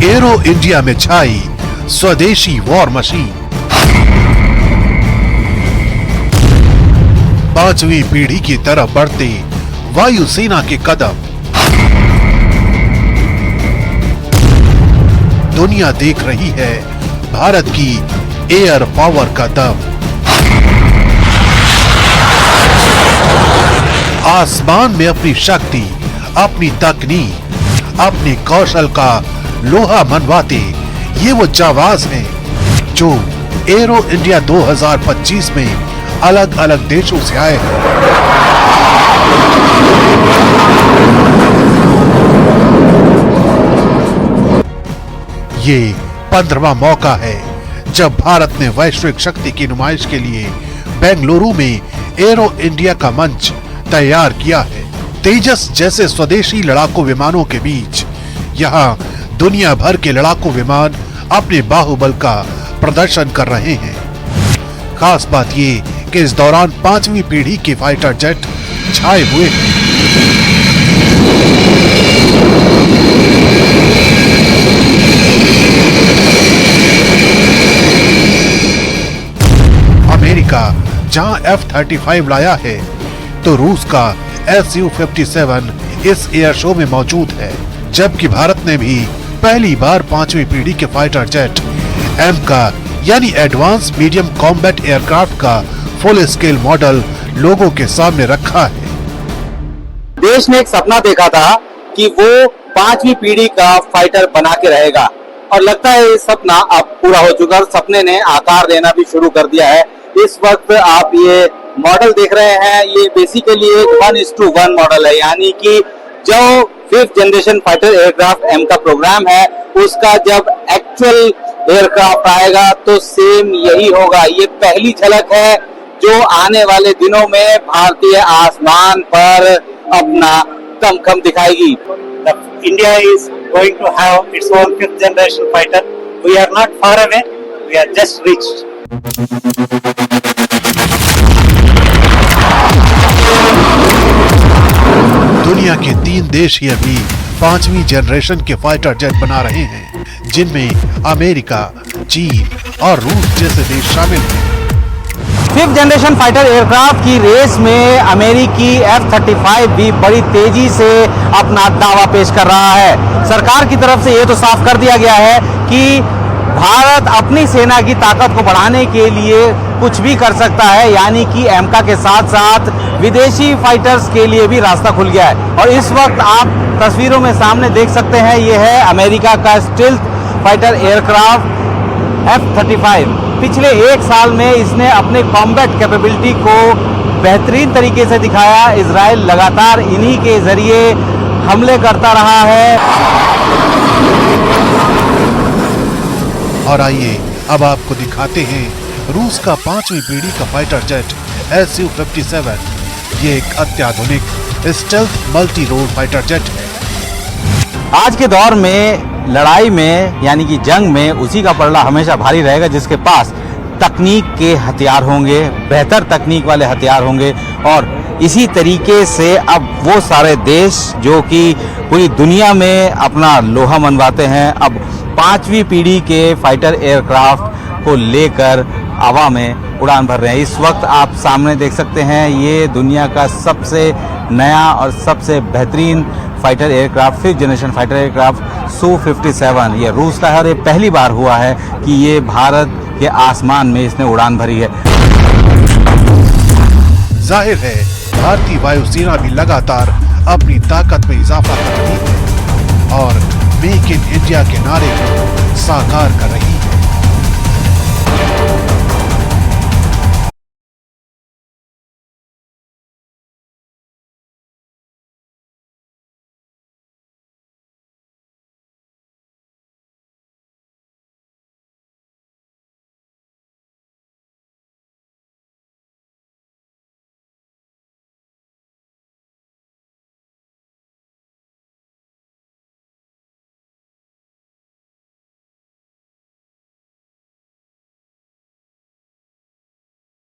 Arrow India में छाई स्वदेशी वॉर मशीन। 5वीं पीढ़ी की तरफ बढ़ते वायुसेना के कदम। दुनिया देख रही है भारत की एयर पावर का दम। आसमान में अपनी शक्ति, अपनी तकनीक, अपने कौशल का लोहा मनवाते ये वो जाबाज हैं जो एरो इंडिया 2025 में अलग अलग देशों से आए हैं। ये 15वां मौका है जब भारत ने वैश्विक शक्ति की नुमाइश के लिए बेंगलुरु में एरो इंडिया का मंच तैयार किया है। तेजस जैसे स्वदेशी लड़ाकू विमानों के बीच यहाँ दुनिया भर के लड़ाकू विमान अपने बाहुबल का प्रदर्शन कर रहे हैं। खास बात ये कि इस दौरान 5वीं पीढ़ी के फाइटर जेट छाए हुए हैं। अमेरिका जहां F-35 लाया है तो रूस का Su-57 इस एयर शो में मौजूद है, जबकि भारत ने भी पहली बार 5वीं पीढ़ी के फाइटर जेट M का यानी एडवांस मीडियम कॉम्बैट एयरक्राफ्ट का फुल स्केल मॉडल लोगों के सामने रखा है। देश ने एक सपना देखा था कि वो 5वीं पीढ़ी का फाइटर बना के रहेगा और लगता है ये सपना अब पूरा हो चुका है। सपने ने आकार देना भी शुरू कर दिया है। इस वक्त आप ये मॉडल देख रहे हैं, ये बेसिकली एक 1:1 मॉडल है, यानी कि जो 5th generation fighter aircraft M का प्रोग्राम है उसका जब एक्चुअल एयरक्राफ्ट आएगा तो सेम यही होगा। ये पहली झलक है जो आने वाले दिनों में भारतीय आसमान पर अपना दमखम दिखाएगी। India is going to have its own 5th generation fighter. We are not far away, we are just reached. दुनिया के 3 देश ही अभी 5वीं जनरेशन के फाइटर जेट बना रहे हैं, जिनमें अमेरिका, चीन और रूस जैसे देश शामिल हैं। 5th जनरेशन फाइटर एयरक्राफ्ट की रेस में अमेरिकी F-35 भी बड़ी तेजी से अपना दावा पेश कर रहा है। सरकार की तरफ से ये तो साफ कर दिया गया है कि भारत अपनी सेना की ताकत को बढ़ाने के लिए कुछ भी कर सकता है, यानी कि एमका के साथ साथ विदेशी फाइटर्स के लिए भी रास्ता खुल गया है। और इस वक्त आप तस्वीरों में सामने देख सकते हैं, ये है अमेरिका का स्टील्थ फाइटर एयरक्राफ्ट F-35। पिछले 1 साल में इसने अपने कॉम्बैट कैपेबिलिटी को बेहतरीन तरीके से दिखाया। इजराइल लगातार इन्हीं के जरिए हमले करता रहा है। और आइए अब आपको दिखाते हैं रूस का 5वीं पीढ़ी का फाइटर जेट Su-57। ये एक अत्याधुनिक stealth multi role fighter jet है। आज के दौर में लड़ाई में यानी कि जंग में उसी का पलड़ा हमेशा भारी रहेगा जिसके पास तकनीक के हथियार होंगे, बेहतर तकनीक वाले हथियार होंगे। और इसी तरीके से अब वो सारे देश जो कि पूरी दुनिया में अपना लोहा मनवाते हैं, अब 5वीं पीढ़ी के फाइटर एयरक्राफ्ट को लेकर हवा में उड़ान भर रहे हैं। इस वक्त आप सामने देख सकते हैं, ये दुनिया का सबसे नया और सबसे बेहतरीन fighter aircraft 5th generation fighter aircraft Su-57 ये रूस का है और ये पहली बार हुआ है कि ये भारत के आसमान में इसने उड़ान भरी है। जाहिर है भारतीय वायुसेना भी लगातार अपनी ताकत में इजाफा कर रही है और मेक इन इंडिया के नारे को साकार कर रही है।